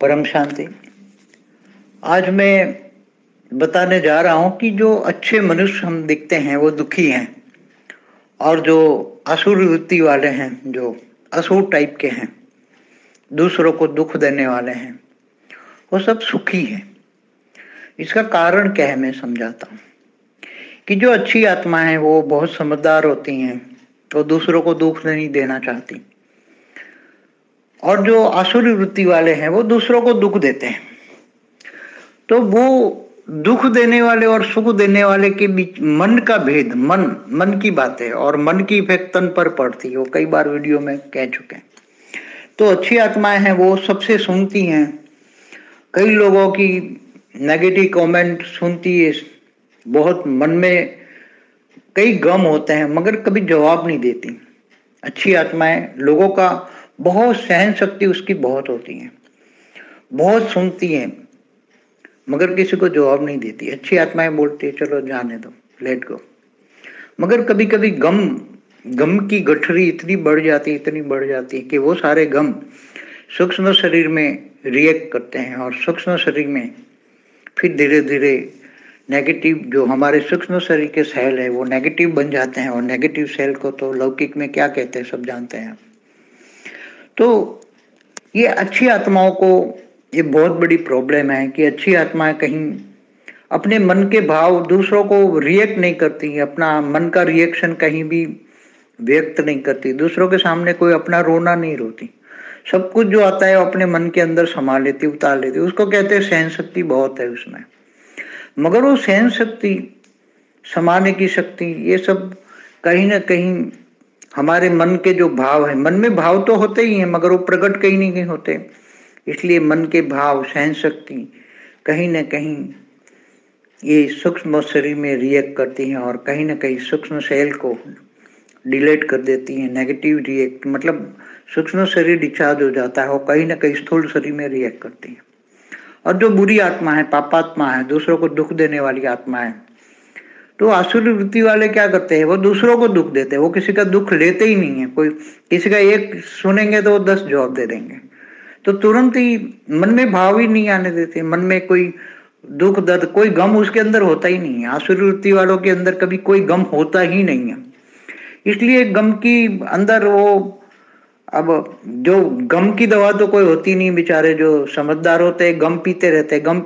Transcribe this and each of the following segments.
परम शांति। आज मैं बताने जा रहा हूं कि जो अच्छे मनुष्य हम दिखते हैं वो दुखी हैं, और जो असुर वृत्ति वाले हैं, जो असुर टाइप के हैं, दूसरों को दुख देने वाले हैं, वो सब सुखी हैं। इसका कारण क्या है मैं समझाता हूं कि जो अच्छी आत्मा है वो बहुत समझदार होती हैं, तो दूसरों को दुख नहीं देना चाहती, और जो आसुरी वृत्ति वाले हैं वो दूसरों को दुख देते हैं। तो वो दुख देने वाले और सुख देने वाले के बीच मन का भेद, मन की बात है, और मन की इफेक्ट तन पर पड़ती है, वो कई बार वीडियो में कह चुके हैं। तो अच्छी आत्माएं हैं वो सबसे सुनती हैं, कई लोगों की नेगेटिव कमेंट सुनती है, बहुत मन में कई गम होते हैं मगर कभी जवाब नहीं देती। अच्छी आत्माएं लोगों का बहुत सहन शक्ति उसकी बहुत होती है, बहुत सुनती हैं मगर किसी को जवाब नहीं देती। अच्छी आत्माएं बोलती है चलो जाने दो, लेट गो। मगर कभी कभी गम की गठरी इतनी बढ़ जाती है कि वो सारे गम सूक्ष्म शरीर में रिएक्ट करते हैं, और सूक्ष्म शरीर में फिर धीरे धीरे नेगेटिव, जो हमारे सूक्ष्म शरीर के सेल है वो नेगेटिव बन जाते हैं, और नेगेटिव सेल को तो लौकिक में क्या कहते हैं सब जानते हैं। तो ये अच्छी आत्माओं को ये बहुत बड़ी प्रॉब्लम है कि अच्छी आत्माएं कहीं अपने मन के भाव दूसरों को रिएक्ट नहीं करती, अपना मन का रिएक्शन कहीं भी व्यक्त नहीं करती, दूसरों के सामने कोई अपना रोना नहीं रोती, सब कुछ जो आता है वो अपने मन के अंदर समा लेती, उतार लेती। उसको कहते हैं सहन शक्ति बहुत है उसमें। मगर वो सहन शक्ति, समाने की शक्ति, ये सब कहीं ना कहीं हमारे मन के जो भाव है, मन में भाव तो होते ही हैं मगर वो प्रकट कहीं नहीं होते, इसलिए मन के भाव, सहन शक्ति कहीं ना कहीं ये सूक्ष्म शरीर में रिएक्ट करती हैं, और कहीं ना कहीं सूक्ष्म सेल को डिलीट कर देती हैं। नेगेटिव रिएक्ट मतलब सूक्ष्म शरीर डिस्चार्ज हो जाता है, और कहीं ना कहीं स्थूल शरीर में रिएक्ट करती है। और जो बुरी आत्मा है, पापात्मा है, दूसरों को दुख देने वाली आत्मा है, तो आसुरी वृत्ति वाले क्या करते हैं, वो दूसरों को दुख देते हैं, वो किसी का दुख लेते ही नहीं है। कोई किसी का एक सुनेंगे तो वो 10 जवाब दे देंगे, तो तुरंत ही मन में भाव ही नहीं आने देते, मन में कोई दुख दर्द, कोई गम उसके अंदर होता ही नहीं है। आसुरी वृत्ति वालों के अंदर कभी कोई गम होता ही नहीं है, इसलिए गम की अंदर वो, अब जो गम की दवा तो कोई होती नहीं, बेचारे जो समझदार होते हैं गम पीते रहते, गम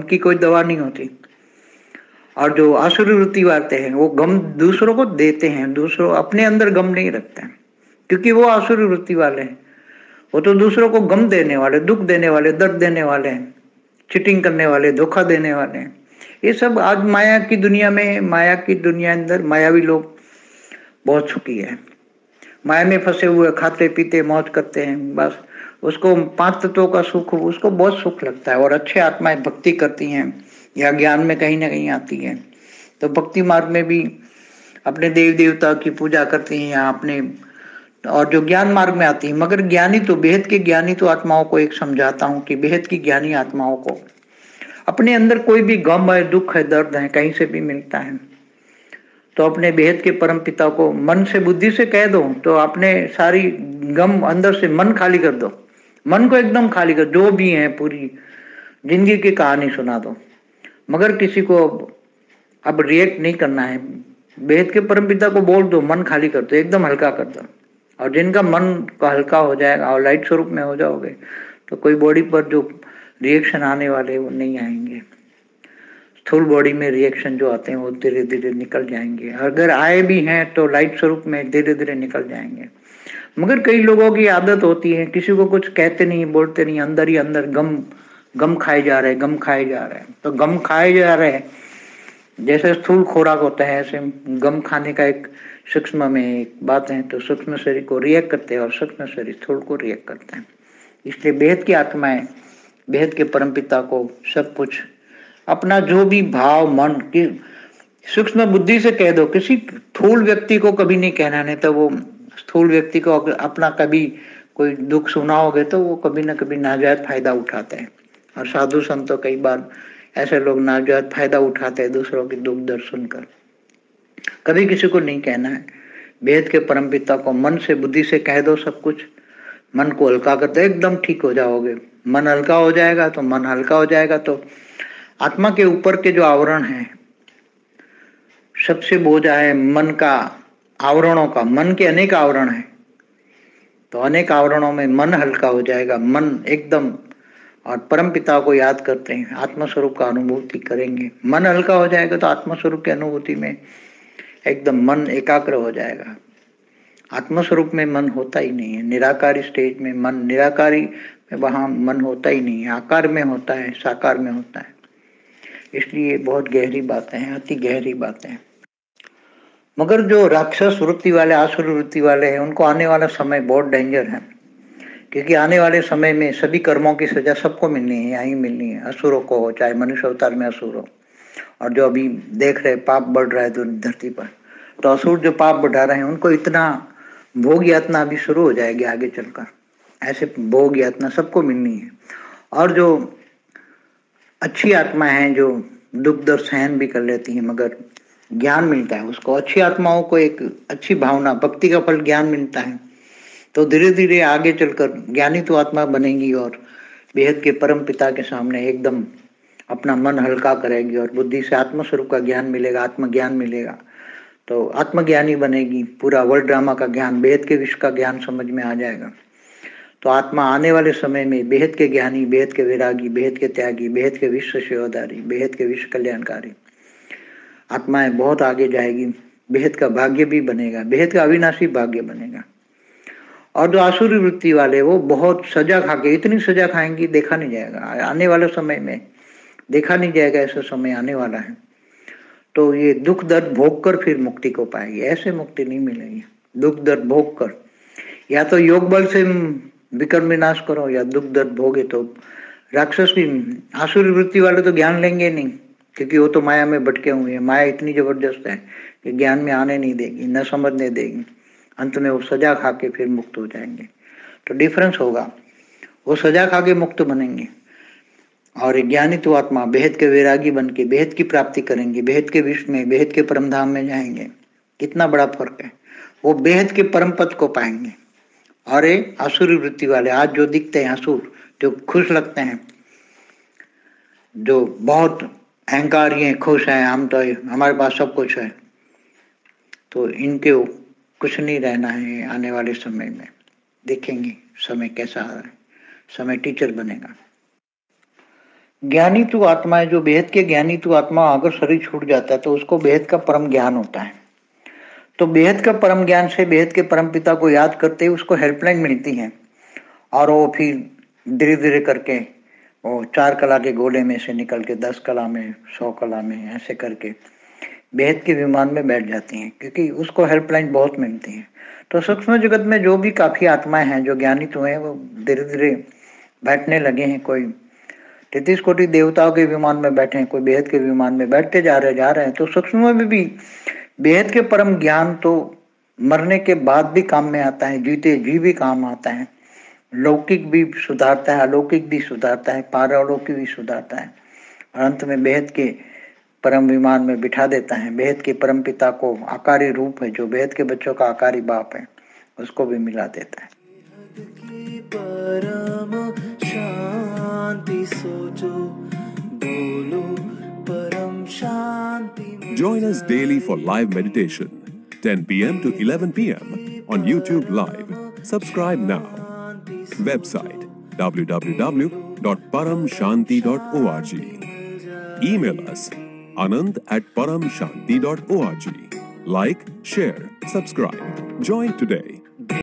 की कोई दवा नहीं होती। और जो आसुरी वृत्ति वाले हैं वो गम दूसरों को देते हैं, दूसरों अपने अंदर गम नहीं रखते हैं, क्योंकि वो आसुरी वृत्ति वाले हैं। वो तो दूसरों को गम देने वाले, दुख देने वाले, दर्द देने वाले हैं, चीटिंग करने वाले, धोखा देने वाले हैं। ये सब आज माया की दुनिया में, माया की दुनिया अंदर मायावी लोग बहुत सुखी है, माया में फंसे हुए, खाते पीते मौज करते हैं, बस उसको 5 तत्वों का सुख, उसको बहुत सुख लगता है। और अच्छे आत्माएं भक्ति करती हैं या ज्ञान में कहीं ना कहीं आती है, तो भक्ति मार्ग में भी अपने देव देवता की पूजा करती हैं या अपने, और जो ज्ञान मार्ग में आती है। मगर ज्ञानी तो, बेहद के ज्ञानी तो आत्माओं को एक समझाता हूं कि बेहद की ज्ञानी आत्माओं को अपने अंदर कोई भी गम है, दुख है, दर्द है, कहीं से भी मिलता है, तो अपने बेहद के परम पिता को मन से, बुद्धि से कह दो, तो आपने सारी गम अंदर से मन खाली कर दो, मन को एकदम खाली कर, जो भी है पूरी जिंदगी की कहानी सुना दो। मगर किसी को अब रिएक्ट नहीं करना है, बेहद के परम पिता को बोल दो, मन खाली कर दो, एकदम हल्का कर दो, और जिनका मन का हल्का हो जाएगा और लाइट स्वरूप में हो जाओगे, तो कोई बॉडी पर जो रिएक्शन आने वाले वो नहीं आएंगे। स्थूल बॉडी में रिएक्शन जो आते हैं वो धीरे धीरे निकल जाएंगे, अगर आए भी हैं तो लाइट स्वरूप में धीरे धीरे निकल जाएंगे। मगर कई लोगों की आदत होती है, किसी को कुछ कहते नहीं, बोलते नहीं, अंदर ही अंदर गम खाए जा रहे हैं, तो गम खाए जा रहे हैं, जैसे स्थूल खुराक होता है ऐसे गम खाने का एक सूक्ष्म में एक बात है, तो सूक्ष्म शरीर को रिएक्ट करते हैं और सूक्ष्म शरीर स्थूल को रिएक्ट करते हैं। इसलिए बेहद की आत्माएं बेहद के परमपिता को सब कुछ अपना जो भी भाव, मन की सूक्ष्म बुद्धि से कह दो। किसी स्थूल व्यक्ति को कभी नहीं कहना, नहीं तो वो स्थूल व्यक्ति को अपना कभी कोई दुख सुनाओगे तो वो कभी ना कभी नाजायज फायदा उठाते हैं, और साधु संत तो कई बार ऐसे लोग नाजायज फायदा उठाते हैं दूसरों की दुख दर्द सुनकर। कभी किसी को नहीं कहना है, वेद के परमपिता को मन से, बुद्धि से कह दो सब कुछ, मन को हल्का करते एकदम ठीक हो जाओगे। मन हल्का हो जाएगा तो मन हल्का हो जाएगा तो आत्मा के ऊपर के जो आवरण है, सबसे बोझ है मन का, आवरणों का। मन के अनेक आवरण है, तो अनेक आवरणों में मन हल्का हो जाएगा, मन एकदम। और परम पिता को याद करते हैं, आत्मस्वरूप का अनुभूति करेंगे, मन हल्का हो जाएगा तो आत्मस्वरूप की अनुभूति में एकदम मन एकाग्र हो जाएगा। आत्मस्वरूप में मन होता ही नहीं है, निराकारी स्टेज में मन, निराकारी में वहां मन होता ही नहीं है, आकार में होता है, साकार में होता है। इसलिए बहुत गहरी बातें हैं, अति गहरी बातें हैं। मगर जो राक्षस वृत्ति वाले, आसुर वृत्ति वाले हैं, उनको आने वाला समय बहुत डेंजर है, क्योंकि आने वाले समय में सभी कर्मों की सजा सबको मिलनी है, यहाँ ही मिलनी है। असुरों को हो, चाहे मनुष्य अवतार में असुर हो, और जो अभी देख रहे पाप बढ़ रहा है धरती पर, तो असुर जो पाप बढ़ा रहे हैं उनको इतना भोग यातना अभी शुरू हो जाएगी आगे चलकर। ऐसे भोग यातना सबको मिलनी है। और जो अच्छी आत्मा है, जो दुख दर्द सहन भी कर लेती है, मगर ज्ञान मिलता है उसको, अच्छी आत्माओं को एक अच्छी भावना, भक्ति का फल ज्ञान मिलता है, तो धीरे धीरे आगे चलकर ज्ञानी तो आत्मा बनेगी और बेहद के परम पिता के सामने एकदम अपना मन हल्का करेगी और बुद्धि से आत्मस्वरूप का ज्ञान मिलेगा, आत्मज्ञान मिलेगा, तो आत्मज्ञानी बनेगी। पूरा वर्ल्ड ड्रामा का ज्ञान, बेहद के विश्व का ज्ञान समझ में आ जाएगा। तो आत्मा आने वाले समय में बेहद के ज्ञानी, बेहद के वैरागी, बेहद के त्यागी, बेहद के विश्व सेवादारी, बेहद के विश्व कल्याणकारी आत्माएं बहुत आगे जाएगी। बेहद का भाग्य भी बनेगा, बेहद का अविनाशी भाग्य बनेगा। और जो आसुरी वृत्ति वाले, वो बहुत सजा खा के, इतनी सजा खाएंगी देखा नहीं जाएगा आने वाले समय में, देखा नहीं जाएगा, ऐसा समय आने वाला है। तो ये दुख दर्द भोग कर फिर मुक्ति को पाएगी, ऐसे मुक्ति नहीं मिलेगी। दुख दर्द भोग कर, या तो योग बल से विकर्म विनाश करो, या दुख दर्द भोगे। तो राक्षस की, आसुरी वृत्ति वाले तो ज्ञान लेंगे नहीं, क्योंकि वो तो माया में भटके हुए हैं। माया इतनी जबरदस्त है कि ज्ञान में आने नहीं देगी, न समझने देगी। अंत में वो सजा खा के फिर मुक्त हो जाएंगे। तो डिफरेंस होगा, वो सजा खा के मुक्त बनेंगे और ज्ञानी तो आत्मा बेहद के वैरागी बन के बेहद की प्राप्ति करेंगे, बेहद के विश्व में, बेहद के परम धाम में जाएंगे। कितना बड़ा फर्क है, वो बेहद के परम पद को पाएंगे। और ये आसुरी वृत्ति वाले आज जो दिखते हैं असुर, जो खुश लगते हैं, जो बहुत अहंकारी हैं, खुश हैं, हम तो हमारे पास सब कुछ है, तो इनके कुछ नहीं रहना है आने वाले समय में। देखेंगे समय कैसा आ रहा है, समय टीचर बनेगा। ज्ञानी तो आत्मा है, जो बेहद के ज्ञानी तो आत्मा, अगर शरीर छूट जाता है तो उसको बेहद का परम ज्ञान होता है। तो बेहद का परम ज्ञान से बेहद के परम पिता को याद करते ही उसको हेल्पलाइन मिलती है, और वो फिर धीरे धीरे करके वो 4 कला के गोले में से निकल के 10 कला में, 100 कला में, ऐसे करके बेहद के विमान में बैठ जाती हैं, क्योंकि उसको हेल्पलाइन बहुत मिलती है। तो सूक्ष्म जगत में जो भी काफी आत्माएं हैं, जो ज्ञानी तो हैं, वो धीरे धीरे बैठने लगे हैं। कोई 33 कोटि देवताओं के विमान में बैठे हैं, कोई बेहद के विमान में बैठते जा रहे हैं। तो सूक्ष्म में भी बेहद के परम ज्ञान तो मरने के बाद भी काम में आता है, जीते जी भी काम आता है। लौकिक भी सुधारता है, अलौकिक भी सुधारता है, पारलौकिक भी सुधारता है, और अंत में बेहद के परम विमान में बिठा देता है। बेहद के परम पिता को आकारी रूप है, जो बेहद के बच्चों का आकारी बाप है, उसको भी मिला देता है। परम शांति सोचो, बोलो परम शांति। Join us daily for live meditation, 10 p.m. to 11 p.m. on YouTube Live. Subscribe now. Website www.paramshanti.org. Email us anand@paramshanti.org. Like, share, subscribe. Join today.